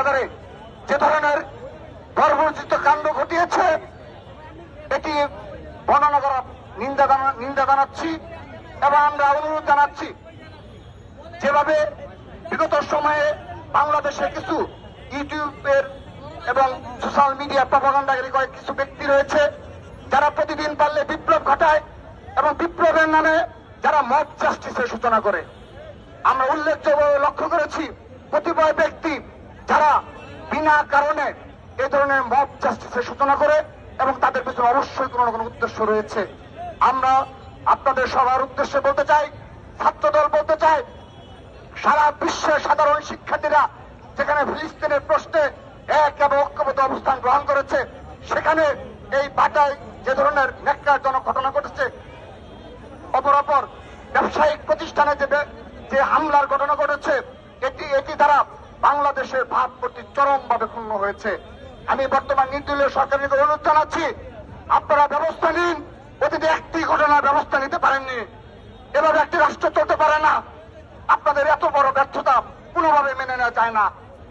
বাজারে যে ধরনের বর্বরচিত কাণ্ড ঘটিয়েছে এটি বর্ণনা করা নিন্দা জানাচ্ছি এবং আমরা অনুরোধ জানাচ্ছি যেভাবে বিগত সময়ে বাংলাদেশে কিছু ইউটিউবের এবং সোশ্যাল মিডিয়া প্রপাগান্ডাকারী কয়েক কিছু ব্যক্তি রয়েছে যারা প্রতিদিন পারলে বিপ্লব ঘটায় এবং বিপ্লবের নামে যারা মব জাস্টিসের সূচনা করে। আমরা উল্লেখযোগ্য লক্ষ্য করেছি কতিপয় ব্যক্তি যারা বিনা কারণে এই ধরনের মব জাস্টিসের সূচনা করে এবং তাদের পিছনে অবশ্যই কোনো না কোনো উদ্দেশ্য রয়েছে। আমরা আপনাদের সবার উদ্দেশ্যে বলতে চাই, ছাত্রদল বলতে চাই, সারা বিশ্বের সাধারণ শিক্ষার্থীরা যেখানে ফিলিস্তিনের প্রশ্নে এক এবং ঐক্যবদ্ধ অবস্থান গ্রহণ করেছে সেখানে এই বাটায় যে ধরনের ন্যাক্কারজনক ঘটনা ঘটেছে, অপরাপর ব্যবসায়িক প্রতিষ্ঠানে যে হামলার ঘটনা ঘটেছে এটি দ্বারা বাংলাদেশের ভাবমূর্তি চরমভাবে ক্ষুণ্ণ হয়েছে। আমি বর্তমান নির্দলীয় সরকারকে অনুরোধ জানাচ্ছি, আপনারা ব্যবস্থা নিন। অতীতে একটি ঘটনার ব্যবস্থা নিতে পারেননি, এভাবে একটি রাষ্ট্র চলতে পারে না। আপনাদের এত বড় ব্যর্থতা কোনোভাবে মেনে নেওয়া যায় না।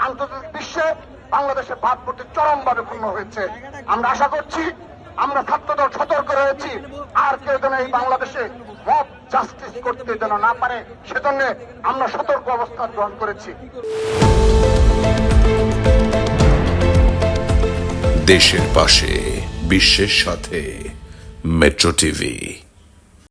আন্তর্জাতিক বিশ্বে বাংলাদেশের ভাবমূর্তি চরমভাবে ক্ষুণ্ণ হয়েছে। আমরা আশা করছি, আমরা ছাত্রদল সতর্ক রয়েছি, আর কেউ যেন এই বাংলাদেশে মব জাস্টিস করতে যেন না পারে সেজন্য আমরা সতর্ক অবস্থান গ্রহণ করেছি। দেশের পাশে বিশ্বের সাথে মেট্রো টিভি।